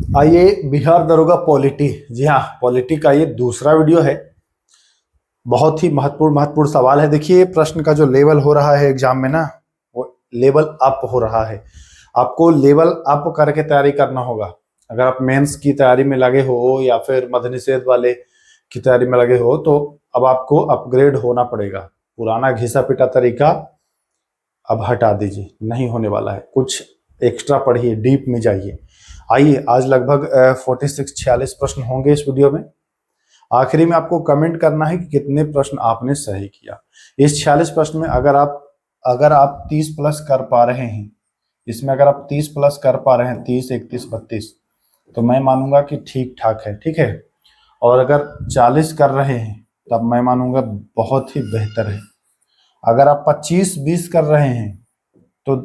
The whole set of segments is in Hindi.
आइए बिहार दरोगा पॉलिटी, जी हाँ पॉलिटी का ये दूसरा वीडियो है। बहुत ही महत्वपूर्ण सवाल है। देखिए प्रश्न का जो लेवल हो रहा है एग्जाम में ना, वो लेवल अप हो रहा है। आपको लेवल अप करके तैयारी करना होगा। अगर आप मेंस की तैयारी में लगे हो या फिर मद्य निषेध वाले की तैयारी में लगे हो तो अब आपको अपग्रेड होना पड़ेगा। पुराना घिसा पिटा तरीका अब हटा दीजिए, नहीं होने वाला है। कुछ एक्स्ट्रा पढ़िए, डीप में जाइए। आइए आज लगभग 46 प्रश्न होंगे इस वीडियो में। आखिरी में आपको कमेंट करना है कि कितने प्रश्न आपने सही किया। इस 46 प्रश्न में अगर आप 30 प्लस कर पा रहे हैं, इसमें अगर आप 30 प्लस कर पा रहे हैं, 30, 31, 32, तो मैं मानूंगा कि ठीक ठाक है, ठीक है। और अगर 40 कर रहे हैं तब मैं मानूंगा बहुत ही बेहतर है। अगर आप 25, 20 कर रहे हैं तो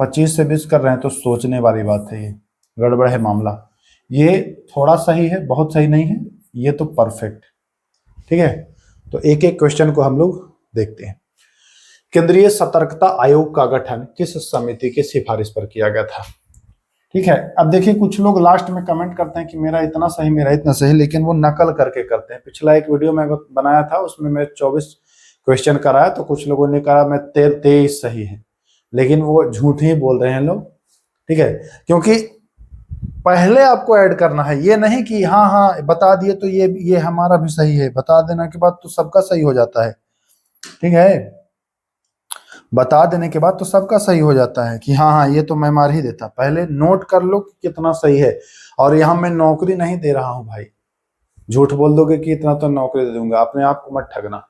25 से 20 कर रहे हैं तो सोचने वाली बात है, ये गड़बड़ है मामला। ये थोड़ा सही है, बहुत सही नहीं है, ये तो परफेक्ट, ठीक है। तो एक एक क्वेश्चन को हम लोग देखते हैं। केंद्रीय सतर्कता आयोग का गठन किस समिति की सिफारिश पर किया गया था? ठीक है। अब देखिए कुछ लोग लास्ट में कमेंट करते हैं कि मेरा इतना सही, मेरा इतना सही, लेकिन वो नकल करके करते हैं। पिछला एक वीडियो मैं बनाया था, उसमें मैं 24 क्वेश्चन कराया तो कुछ लोगों ने कहा मैं 23 सही है, लेकिन वो झूठ ही बोल रहे हैं लोग, ठीक है। क्योंकि पहले आपको ऐड करना है, ये नहीं कि हाँ हाँ बता दिए तो ये हमारा भी सही है। बता देने के बाद तो सबका सही हो जाता है, ठीक है। बता देने के बाद तो सबका सही हो जाता है कि हाँ हाँ ये तो मैं मार ही देता। पहले नोट कर लो कि कितना सही है। और यहाँ मैं नौकरी नहीं दे रहा हूँ भाई, झूठ बोल दोगे कि इतना तो नौकरी दे दूंगा, अपने आप को मत ठगना।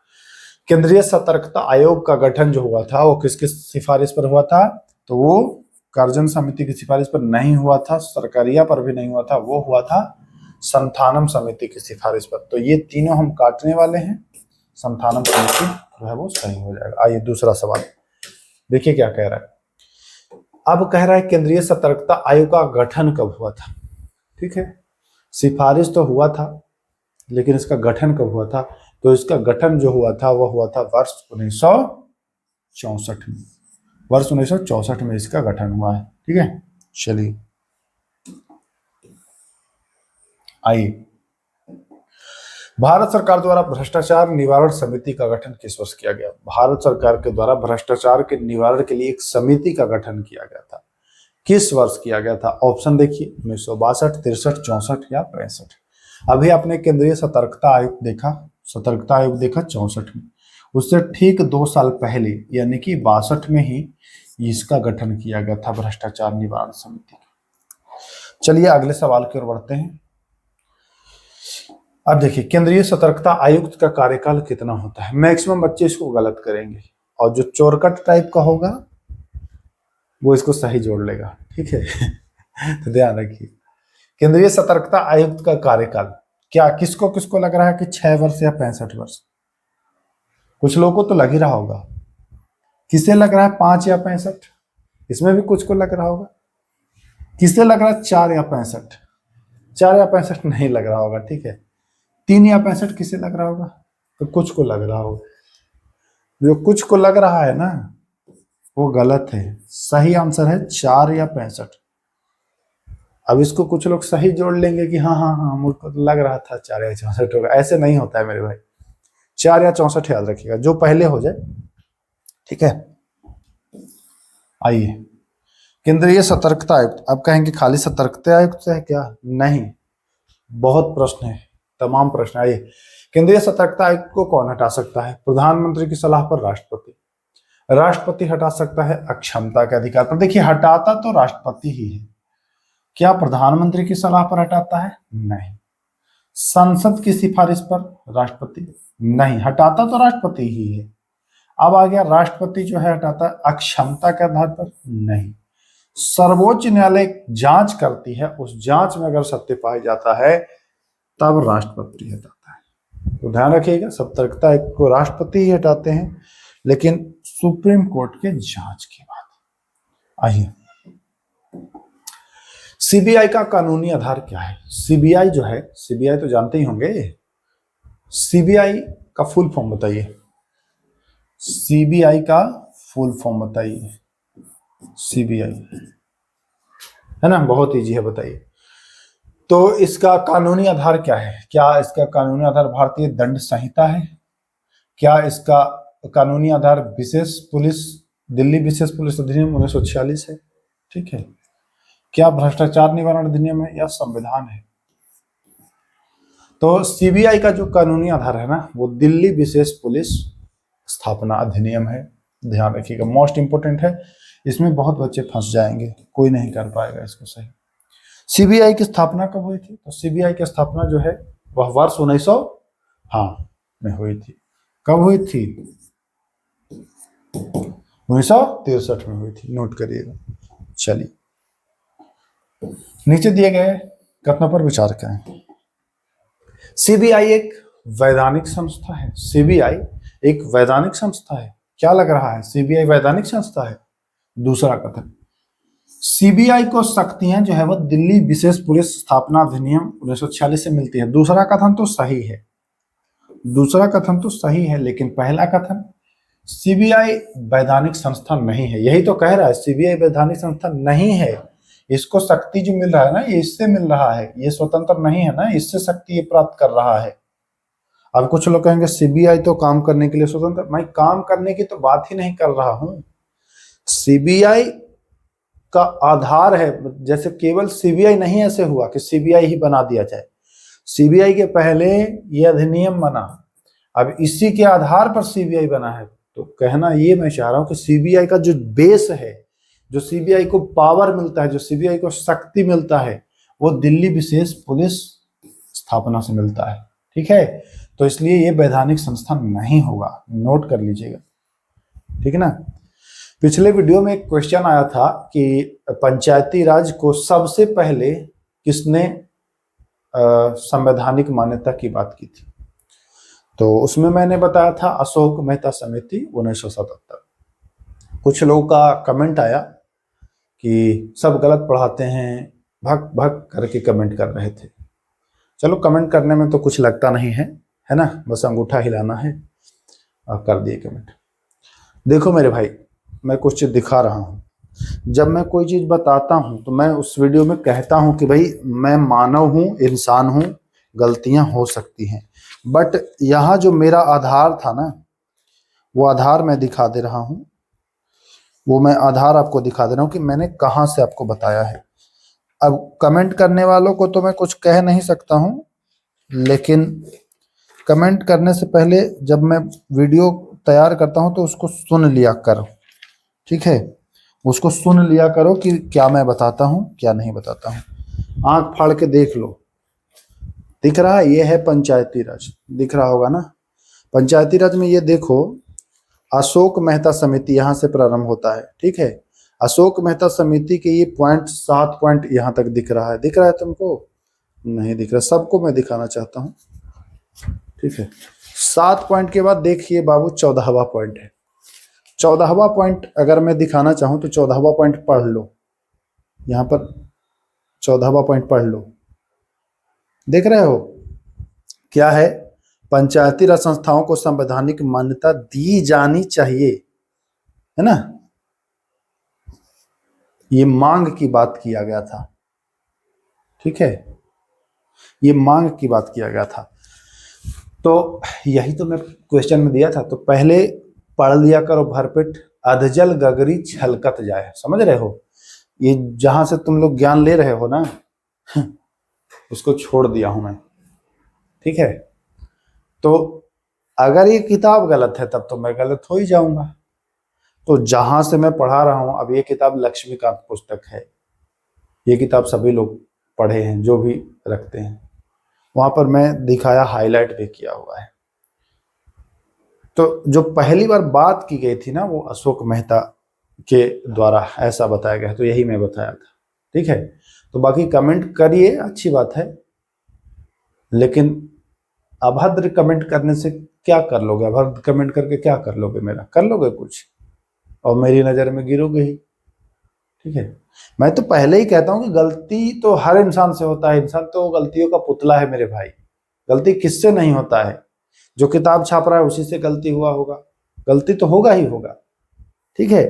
केंद्रीय सतर्कता आयोग का गठन जो हुआ था वो किसकी सिफारिश पर हुआ था? तो वो कार्जन समिति की सिफारिश पर नहीं हुआ था, सरकारिया पर भी नहीं हुआ था, वो हुआ था संथानम समिति की सिफारिश पर। तो ये तीनों हम काटने वाले हैं, संथानम समिति जो है वो सही हो जाएगा। आइए दूसरा सवाल देखिए क्या कह रहा है। अब कह रहा है केंद्रीय सतर्कता आयोग का गठन कब हुआ था? ठीक है, सिफारिश तो हुआ था लेकिन इसका गठन कब हुआ था? तो इसका गठन जो हुआ था वह हुआ था वर्ष 1964 में। वर्ष 1964 में इसका गठन हुआ है, ठीक है। चलिए आइए, भारत सरकार द्वारा भ्रष्टाचार निवारण समिति का गठन किस वर्ष किया गया? भारत सरकार के द्वारा भ्रष्टाचार के निवारण के लिए एक समिति का गठन किया गया था, किस वर्ष किया गया था? ऑप्शन देखिए, 1962, 63, 64 या 65। अभी आपने केंद्रीय सतर्कता आयोग देखा, 64 में, उससे ठीक 2 साल पहले यानी कि 62 में ही इसका गठन किया गया था, भ्रष्टाचार निवारण समिति। चलिए अगले सवाल की ओर बढ़ते हैं। अब देखिए केंद्रीय सतर्कता आयुक्त का कार्यकाल कितना होता है? मैक्सिमम बच्चे इसको गलत करेंगे और जो चोरकट टाइप का होगा वो इसको सही जोड़ लेगा, ठीक है। तो ध्यान रखिए, केंद्रीय सतर्कता आयुक्त का कार्यकाल क्या किसको किसको लग रहा है कि 6 वर्ष या 65 वर्ष? कुछ लोगों को तो लग ही रहा होगा। किसे लग रहा है 5 या 65? इसमें भी कुछ को लग रहा होगा। किसे लग रहा है 4 या 65? 4 या 65 नहीं लग रहा होगा, ठीक है। 3 या 65 किसे लग रहा होगा? तो कुछ को लग रहा होगा। जो कुछ को लग रहा है ना वो गलत है, सही आंसर है 4 या 65। अब इसको कुछ लोग सही जोड़ लेंगे कि हाँ हाँ हाँ मुझको तो लग रहा था 4 या 64 होगा। ऐसे नहीं होता है मेरे भाई, 4 या 64 याद रखिएगा, जो पहले हो जाए, ठीक है। आइए, केंद्रीय सतर्कता आयुक्त, अब कहेंगे खाली सतर्कता आयुक्त है क्या? नहीं, बहुत प्रश्न है, तमाम प्रश्न। आइए, केंद्रीय सतर्कता आयुक्त को कौन हटा सकता है? प्रधानमंत्री की सलाह पर राष्ट्रपति। राष्ट्रपति हटा सकता है अक्षमता के अधिकार पर। देखिए हटाता तो राष्ट्रपति ही है, क्या प्रधानमंत्री की सलाह पर हटाता है? नहीं। संसद की सिफारिश पर राष्ट्रपति? नहीं, हटाता तो राष्ट्रपति ही है। अब आ गया राष्ट्रपति जो है हटाता है अक्षमता के आधार पर? नहीं। सर्वोच्च न्यायालय जांच करती है, उस जांच में अगर सत्य पाया जाता है तब राष्ट्रपति हटाता है। तो ध्यान रखिएगा, सतर्कता को राष्ट्रपति ही हटाते हैं लेकिन सुप्रीम कोर्ट के जांच के बाद। आइए, सीबीआई का कानूनी आधार क्या है? सीबीआई जो है, सीबीआई तो जानते ही होंगे, सीबीआई का फुल फॉर्म बताइए। सीबीआई का फुल फॉर्म बताइए। सीबीआई है ना, बहुत इजी है, बताइए। तो इसका कानूनी आधार क्या है? क्या इसका कानूनी आधार भारतीय दंड संहिता है? क्या इसका कानूनी आधार दिल्ली विशेष पुलिस अधिनियम 1946 है? ठीक है। क्या भ्रष्टाचार निवारण अधिनियम है या संविधान है? तो सीबीआई का जो कानूनी आधार है ना, वो दिल्ली विशेष पुलिस स्थापना अधिनियम है। ध्यान रखिएगा, मोस्ट इंपोर्टेंट है। इसमें बहुत बच्चे फंस जाएंगे, कोई नहीं कर पाएगा इसको सही। सीबीआई की स्थापना कब हुई थी? तो सीबीआई की स्थापना जो है वह वर्ष 1900 में हुई थी। कब हुई थी? 1963 में हुई थी, नोट करिएगा। चलिए, नीचे दिए गए कथनों पर विचार करें। सीबीआई एक वैधानिक संस्था है। सीबीआई एक वैधानिक संस्था है। क्या लग रहा है? सीबीआई वैधानिक संस्था है। दूसरा कथन, सीबीआई को शक्तियां जो है वो दिल्ली विशेष पुलिस स्थापना अधिनियम 1946 से मिलती है। दूसरा कथन तो सही है, दूसरा कथन तो सही है, लेकिन पहला कथन सीबीआई वैधानिक संस्था नहीं है। यही तो कह रहा है, सीबीआई वैधानिक संस्था नहीं है। इसको शक्ति जो मिल रहा है ना, ये इससे मिल रहा है, ये स्वतंत्र नहीं है ना, इससे शक्ति ये प्राप्त कर रहा है। अब कुछ लोग कहेंगे सीबीआई तो काम करने के लिए स्वतंत्र। मैं काम करने की तो बात ही नहीं कर रहा हूं। सीबीआई का आधार है, जैसे केवल सीबीआई नहीं ऐसे हुआ कि सीबीआई ही बना दिया जाए। सीबीआई के पहले ये अधिनियम बना, अब इसी के आधार पर सीबीआई बना है। तो कहना ये मैं चाह रहा हूं कि सीबीआई का जो बेस है, जो सीबीआई को पावर मिलता है, जो सीबीआई को शक्ति मिलता है, वो दिल्ली विशेष पुलिस स्थापना से मिलता है। ठीक है, तो इसलिए ये वैधानिक संस्था नहीं होगा, नोट कर लीजिएगा। ठीक है ना। पिछले वीडियो में एक क्वेश्चन आया था कि पंचायती राज को सबसे पहले किसने संवैधानिक मान्यता की बात की थी? तो उसमें मैंने बताया था अशोक मेहता समिति 1977। कुछ लोगों का कमेंट आया कि सब गलत पढ़ाते हैं, भक भक करके कमेंट कर रहे थे। चलो, कमेंट करने में तो कुछ लगता नहीं है, है ना, बस अंगूठा हिलाना है और कर दिए कमेंट। देखो मेरे भाई, मैं कुछ चीज दिखा रहा हूँ। जब मैं कोई चीज बताता हूँ तो मैं उस वीडियो में कहता हूँ कि भाई मैं मानव हूँ, इंसान हूँ, गलतियां हो सकती हैं। बट यहाँ जो मेरा आधार था ना, वो आधार मैं दिखा दे रहा हूँ, वो मैं आधार आपको दिखा दे रहा हूँ कि मैंने कहाँ से आपको बताया है। अब कमेंट करने वालों को तो मैं कुछ कह नहीं सकता हूँ, लेकिन कमेंट करने से पहले जब मैं वीडियो तैयार करता हूँ तो उसको सुन लिया करो। ठीक है, उसको सुन लिया करो कि क्या मैं बताता हूँ क्या नहीं बताता हूँ। आंख फाड़ के देख लो, दिख रहा है? ये है पंचायती राज, दिख रहा होगा ना। पंचायती राज में ये देखो, अशोक मेहता समिति यहाँ से प्रारंभ होता है। ठीक है, अशोक मेहता समिति के ये पॉइंट 7 पॉइंट यहाँ तक दिख रहा है। दिख रहा है तुमको? नहीं दिख रहा, सबको मैं दिखाना चाहता हूँ। ठीक है, 7 पॉइंट के बाद देखिए बाबू 14वां पॉइंट है। 14वां पॉइंट अगर मैं दिखाना चाहूँ तो 14वां पॉइंट पढ़ लो, यहाँ पर 14वां पॉइंट पढ़ लो। देख रहे हो क्या है? पंचायती राज संस्थाओं को संवैधानिक मान्यता दी जानी चाहिए, है ना। ये मांग की बात किया गया था। ठीक है, ये मांग की बात किया गया था। तो यही तो मैं क्वेश्चन में दिया था। तो पहले पढ़ लिया करो भरपेट, अधजल गगरी छलकत जाए। समझ रहे हो? ये जहां से तुम लोग ज्ञान ले रहे हो ना, उसको छोड़ दिया हूं मैं। ठीक है, तो अगर ये किताब गलत है तब तो मैं गलत हो ही जाऊंगा। तो जहां से मैं पढ़ा रहा हूं, अब ये किताब लक्ष्मीकांत पुस्तक है, ये किताब सभी लोग पढ़े हैं जो भी रखते हैं। वहां पर मैं दिखाया, हाईलाइट भी किया हुआ है। तो जो पहली बार बात की गई थी ना, वो अशोक मेहता के द्वारा ऐसा बताया गया है, तो यही मैं बताया था। ठीक है, तो बाकी कमेंट करिए, अच्छी बात है, लेकिन अभद्र कमेंट करने से क्या कर लोगे? अभद्र कमेंट करके क्या कर लोगे? मेरा कर लोगे कुछ? और मेरी नजर में गिरोगे ही। ठीक है, मैं तो पहले ही कहता हूं कि गलती तो हर इंसान से होता है। इंसान तो गलतियों का पुतला है मेरे भाई। गलती किससे नहीं होता है? जो किताब छाप रहा है उसी से गलती हुआ होगा, गलती तो होगा ही होगा। ठीक है,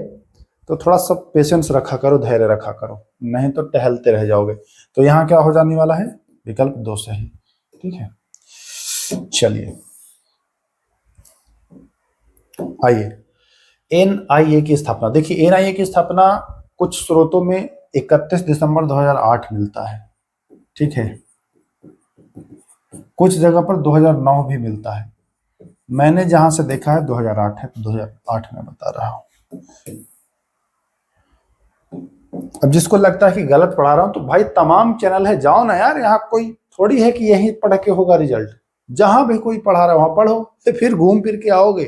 तो थोड़ा सा पेशेंस रखा करो, धैर्य रखा करो, नहीं तो टहलते रह जाओगे। तो यहाँ क्या हो जाने वाला है? विकल्प 2 सही। ठीक है, चलिए आइए, एनआईए की स्थापना। देखिए एनआईए की स्थापना कुछ स्रोतों में 31 दिसंबर 2008 मिलता है, ठीक है, कुछ जगह पर 2009 भी मिलता है। मैंने जहां से देखा है 2008 है, तो 2008 में बता रहा हूं। अब जिसको लगता है कि गलत पढ़ा रहा हूं, तो भाई तमाम चैनल है, जाओ ना यार, यहाँ कोई थोड़ी है कि यही पढ़ के होगा रिजल्ट। जहां भी कोई पढ़ा रहा है वहां पढ़ो, तो फिर घूम फिर के आओगे,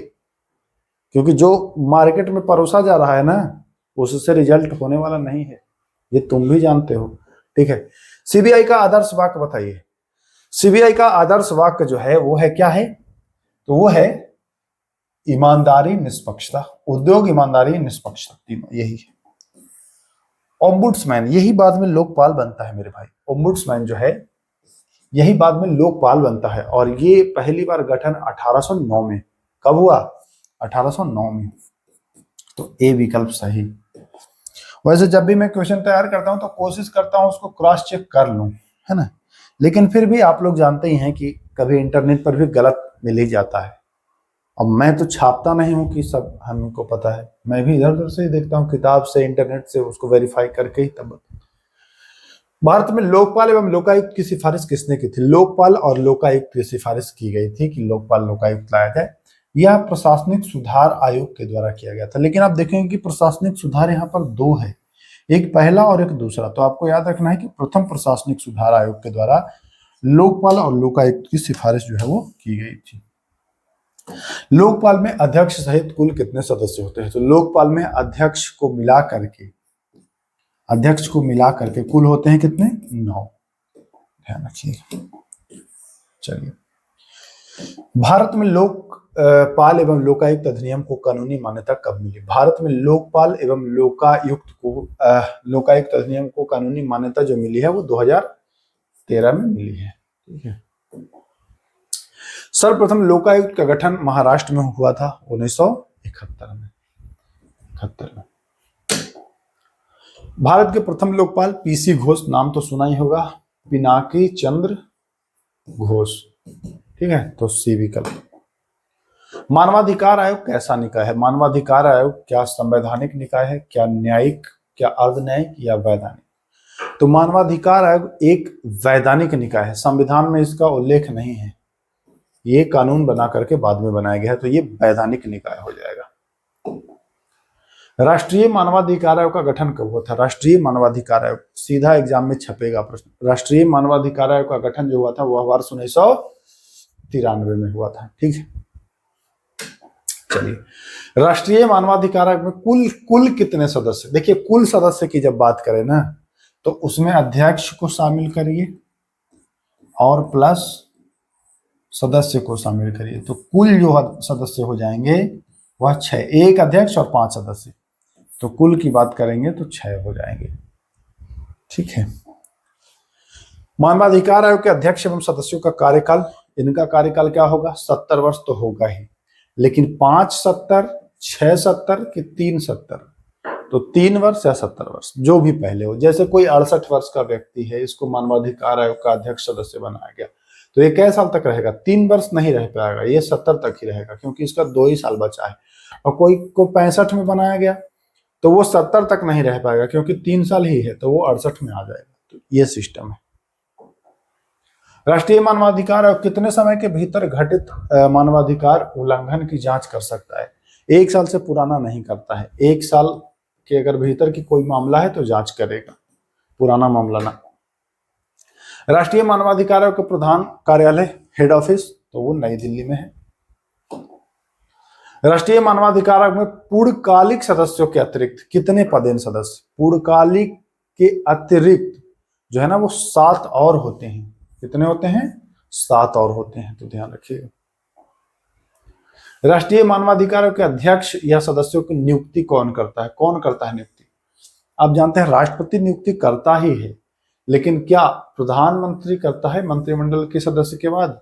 क्योंकि जो मार्केट में परोसा जा रहा है ना, उससे रिजल्ट होने वाला नहीं है, ये तुम भी जानते हो। ठीक है, सीबीआई का आदर्श वाक्य बताइए। सीबीआई का आदर्श वाक्य जो है वो है क्या है, तो वो है ईमानदारी निष्पक्षता, उद्योग ईमानदारी निष्पक्षता, तीनों यही है। ओम्बुड्समैन, यही बाद में लोकपाल बनता है मेरे भाई। ओम्बुड्समैन जो है यही बाद में लोकपाल बनता है, और ये पहली बार गठन 1809 में, कब हुआ, 1809 में। तो ए विकल्प सही। वैसे जब भी मैं क्वेश्चन तैयार करता हूं तो कोशिश करता हूं उसको क्रॉस चेक कर लूं, है ना, लेकिन फिर भी आप लोग जानते ही हैं कि कभी इंटरनेट पर भी गलत मिल ही जाता है। अब मैं तो छापता नहीं हूं कि सब हमको पता है, मैं भी इधर उधर से ही देखता हूं, किताब से, इंटरनेट से, उसको वेरीफाई करके ही तब। भारत में लोकपाल एवं लोकायुक्त की सिफारिश किसने की थी? लोकपाल और लोकायुक्त की सिफारिश की गई थी कि लोकपाल लोकायुक्त लाया जाए। यह प्रशासनिक सुधार आयोग के द्वारा किया गया था। लेकिन आप देखेंगे कि प्रशासनिक सुधार यहाँ पर 2 है, एक पहला और एक दूसरा। तो आपको याद रखना है कि प्रथम प्रशासनिक सुधार आयोग के द्वारा लोकपाल और लोकायुक्त की सिफारिश जो है वो की गई थी। लोकपाल में अध्यक्ष सहित कुल कितने सदस्य होते हैं? तो लोकपाल में अध्यक्ष को मिला करके कुल होते हैं कितने? 9। ध्यान रखिएगा। चलिए, भारत में लोकपाल एवं लोकायुक्त अधिनियम को कानूनी मान्यता कब मिली? भारत में लोकपाल एवं लोकायुक्त अधिनियम को कानूनी मान्यता जो मिली है वो 2013 में मिली है। ठीक है, सर्वप्रथम लोकायुक्त का गठन महाराष्ट्र में हुआ था 1971 में। भारत के प्रथम लोकपाल पीसी घोष, नाम तो सुना ही होगा, पिनाकी चंद्र घोष। ठीक है, तो सी विकल्प। मानवाधिकार आयोग कैसा निकाय है? मानवाधिकार आयोग क्या संवैधानिक निकाय है, क्या न्यायिक, क्या अर्धन्यायिक, या वैधानिक? तो मानवाधिकार आयोग एक वैधानिक निकाय है, संविधान में इसका उल्लेख नहीं है, ये कानून बना करके बाद में बनाया गया है, तो ये वैधानिक निकाय हो जाएगा। राष्ट्रीय मानवाधिकार आयोग का गठन कब हुआ था? राष्ट्रीय मानवाधिकार आयोग, सीधा एग्जाम में छपेगा प्रश्न। राष्ट्रीय मानवाधिकार आयोग का गठन जो हुआ था वह वर्ष 1993 में हुआ था। ठीक है, चलिए, राष्ट्रीय मानवाधिकार आयोग में कुल कितने सदस्य? देखिए, कुल सदस्य की जब बात करें ना, तो उसमें अध्यक्ष को शामिल करिए और प्लस सदस्य को शामिल करिए, तो कुल जो सदस्य हो जाएंगे वह 6, एक अध्यक्ष और 5 सदस्य, तो कुल की बात करेंगे तो 6 हो जाएंगे। ठीक है, मानवाधिकार आयोग के अध्यक्ष एवं सदस्यों का कार्यकाल, इनका कार्यकाल क्या होगा? 70 वर्ष तो होगा ही, लेकिन 5 70, 6 70 कि 3 70, तो 3 वर्ष या 70 वर्ष, जो भी पहले हो। जैसे कोई 68 वर्ष का व्यक्ति है, इसको मानवाधिकार आयोग का अध्यक्ष सदस्य बनाया गया, तो ये कै साल तक रहेगा? 3 वर्ष नहीं रह पाएगा, ये 70 तक ही रहेगा, क्योंकि इसका 2 ही साल बचा है। और कोई को 65 में बनाया गया तो वो 70 तक नहीं रह पाएगा, क्योंकि 3 साल ही है, तो वो 68 में आ जाएगा। तो ये सिस्टम है। राष्ट्रीय मानवाधिकार आयोग कितने समय के भीतर घटित मानवाधिकार उल्लंघन की जांच कर सकता है? 1 साल से पुराना नहीं करता है, 1 साल के अगर भीतर की कोई मामला है तो जांच करेगा, पुराना मामला ना। राष्ट्रीय मानवाधिकार आयोग का प्रधान कार्यालय, हेड ऑफिस, तो वो नई दिल्ली में है। राष्ट्रीय मानवाधिकार आयोग में पूर्णकालिक सदस्यों के अतिरिक्त कितने पदेन सदस्य? पूर्णकालिक के अतिरिक्त जो है ना वो 7 और होते हैं। कितने होते हैं? 7 और होते हैं, तो ध्यान रखिएगा। राष्ट्रीय मानवाधिकार आयोग के अध्यक्ष या सदस्यों की नियुक्ति कौन करता है? कौन करता है नियुक्ति? आप जानते हैं राष्ट्रपति नियुक्ति करता ही है, लेकिन क्या प्रधानमंत्री करता है मंत्रिमंडल के सदस्य के बाद,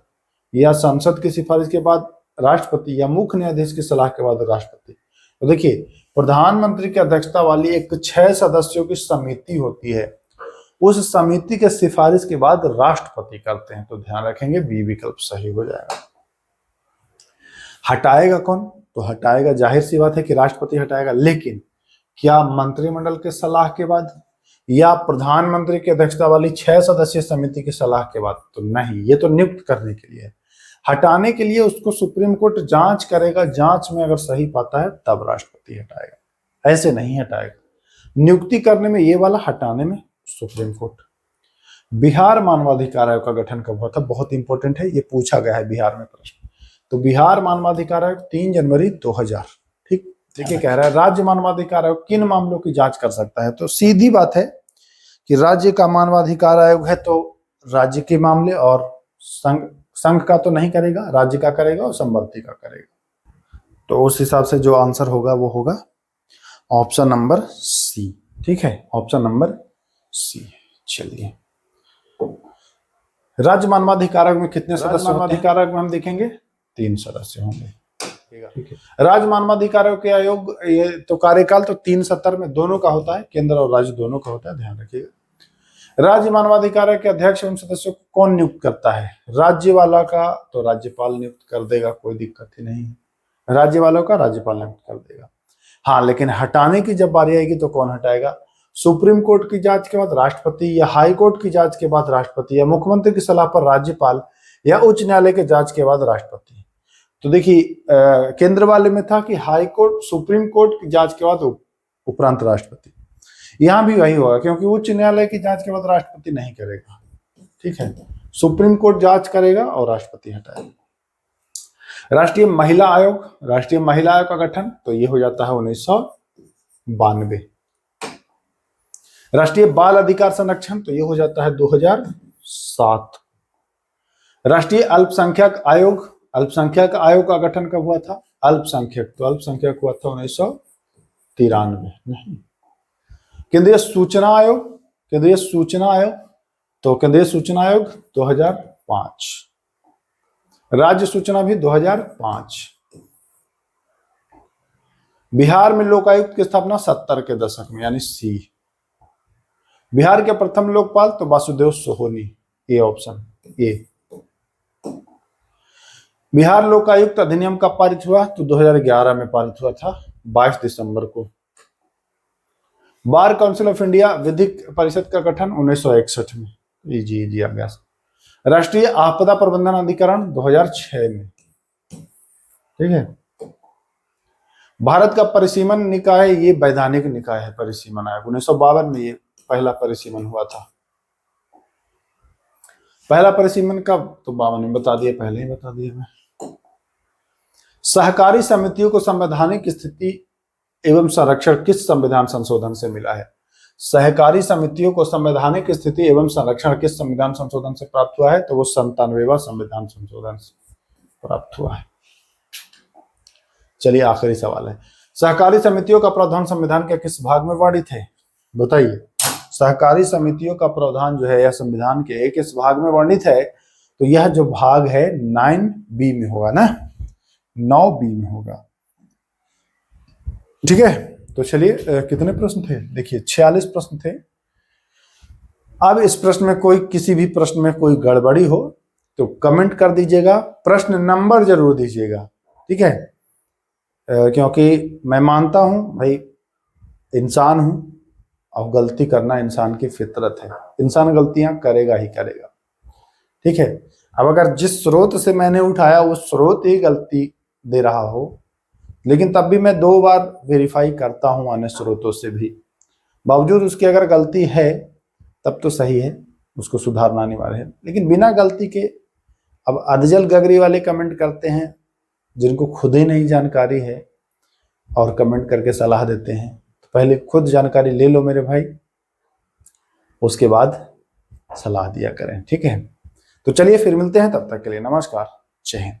या संसद की सिफारिश के बाद राष्ट्रपति, या मुख्य न्यायाधीश की सलाह के बाद राष्ट्रपति? तो देखिए, प्रधानमंत्री की अध्यक्षता वाली एक 6 सदस्यों की समिति होती है, उस समिति के सिफारिश के बाद राष्ट्रपति करते हैं। तो ध्यान रखेंगे बी विकल्प सही हो जाएगा। हटाएगा कौन? तो हटाएगा, जाहिर सी बात है कि राष्ट्रपति हटाएगा, लेकिन क्या मंत्रिमंडल के सलाह के बाद या प्रधानमंत्री की अध्यक्षता वाली 6 सदस्यीय समिति की सलाह के बाद? तो नहीं, ये तो नियुक्त करने के लिए है। हटाने के लिए उसको सुप्रीम कोर्ट जांच करेगा, जांच में अगर सही पाता है तब राष्ट्रपति हटाएगा, ऐसे नहीं हटाएगा। नियुक्ति करने में ये वाला, हटाने में सुप्रीम कोर्ट। बिहार मानवाधिकार आयोग का गठन कब हुआ था? बहुत इंपॉर्टेंट है, ये पूछा गया है बिहार में प्रश्न। तो बिहार मानवाधिकार आयोग 3 जनवरी 2000। ठीक, देखिए कह रहा है राज्य मानवाधिकार आयोग किन मामलों की जांच कर सकता है? तो सीधी बात है कि राज्य का मानवाधिकार आयोग है तो राज्य के मामले, और संघ का तो नहीं करेगा, राज्य का करेगा और संवर्ती का करेगा। तो उस हिसाब से जो आंसर होगा वो होगा ऑप्शन नंबर सी। ठीक है, ऑप्शन नंबर सी। चलिए, राज्य मानवाधिकार आयोग में कितने सदस्य मानवाधिकार आयोग में हम देखेंगे 3 सदस्य होंगे। ठीक है, राज्य मानवाधिकार आयोग के आयोग ये तो कार्यकाल तो 3 सत्र में दोनों का होता है, केंद्र और राज्य दोनों का होता है, ध्यान रखिएगा। राज्य मानवाधिकार आयोग के अध्यक्ष एवं सदस्यों को कौन नियुक्त करता है? राज्य वाला का तो राज्यपाल नियुक्त कर देगा, कोई दिक्कत ही नहीं है। राज्य वालों का राज्यपाल नियुक्त कर देगा। हाँ, लेकिन हटाने की जब बारी आएगी तो कौन हटाएगा? सुप्रीम कोर्ट की जांच के बाद राष्ट्रपति, या हाई कोर्ट की जांच के बाद राष्ट्रपति, या मुख्यमंत्री की सलाह पर राज्यपाल, या उच्च न्यायालय के जांच के बाद राष्ट्रपति। तो देखिए केंद्र वाले में था कि हाई कोर्ट, सुप्रीम कोर्ट की जांच के बाद उपरांत राष्ट्रपति। यहां भी वही होगा, क्योंकि उच्च न्यायालय की जांच के बाद राष्ट्रपति नहीं करेगा। ठीक है, सुप्रीम कोर्ट जांच करेगा और राष्ट्रपति हटाएगा। राष्ट्रीय महिला आयोग, राष्ट्रीय महिला आयोग का गठन तो ये हो जाता है 1992। राष्ट्रीय बाल अधिकार संरक्षण तो ये हो जाता है 2007। राष्ट्रीय अल्पसंख्यक आयोग, अल्पसंख्यक आयोग का गठन कब हुआ था? अल्पसंख्यक, तो अल्पसंख्यक हुआ था 1993। नहीं। केंद्रीय सूचना आयोग, केंद्रीय सूचना आयोग तो केंद्रीय सूचना आयोग 2005। राज्य सूचना भी 2005। बिहार में लोकायुक्त की स्थापना 70 के दशक में, यानी सी। बिहार के प्रथम लोकपाल तो Vasudev Sohni, A option A. Bihar Lokayukta अधिनियम कब पारित हुआ? तो 2011 में पारित हुआ था, 22 दिसंबर को। बार काउंसिल ऑफ इंडिया विधिक परिषद का गठन 1961 में, जी आ गया। राष्ट्रीय आपदा प्रबंधन अधिकरण 2006 में। ठीक है, भारत का परिसीमन निकाय, ये वैधानिक निकाय है परिसीमन आयोग, 1952 में ये पहला परिसीमन हुआ था। पहला परिसीमन कब? तो 52 में, बता दिया, पहले ही बता दिया मैं। सहकारी समितियों को संवैधानिक स्थिति एवं संरक्षण किस संविधान संशोधन से मिला है? सहकारी समितियों को संवैधानिक स्थिति एवं संरक्षण किस संविधान संशोधन से प्राप्त हुआ है? तो वो 97वां संविधान संशोधन से प्राप्त हुआ है। चलिए, आखिरी सवाल है, सहकारी समितियों का प्रावधान संविधान के किस भाग में वर्णित है? बताइए, सहकारी समितियों का प्रावधान जो है यह संविधान के किस भाग में वर्णित है? तो यह जो भाग है 9B में होगा ना, 9B में होगा। ठीक है, तो चलिए कितने प्रश्न थे? देखिए 46 प्रश्न थे। अब इस प्रश्न में कोई, किसी भी प्रश्न में कोई गड़बड़ी हो तो कमेंट कर दीजिएगा, प्रश्न नंबर जरूर दीजिएगा। ठीक है, क्योंकि मैं मानता हूं भाई, इंसान हूं और गलती करना इंसान की फितरत है, इंसान गलतियां करेगा ही करेगा। ठीक है, अब अगर जिस स्रोत से मैंने उठाया वो स्रोत ही गलती दे रहा हो, लेकिन तब भी मैं 2 बार वेरीफाई करता हूं अन्य स्रोतों से भी, बावजूद उसकी अगर गलती है तब तो सही है, उसको सुधारना अनिवार्य है। लेकिन बिना गलती के अब अदजल गगरी वाले कमेंट करते हैं, जिनको खुद ही नहीं जानकारी है और कमेंट करके सलाह देते हैं। तो पहले खुद जानकारी ले लो मेरे भाई, उसके बाद सलाह दिया करें। ठीक है, तो चलिए फिर मिलते हैं, तब तक के लिए नमस्कार, जय हिंद।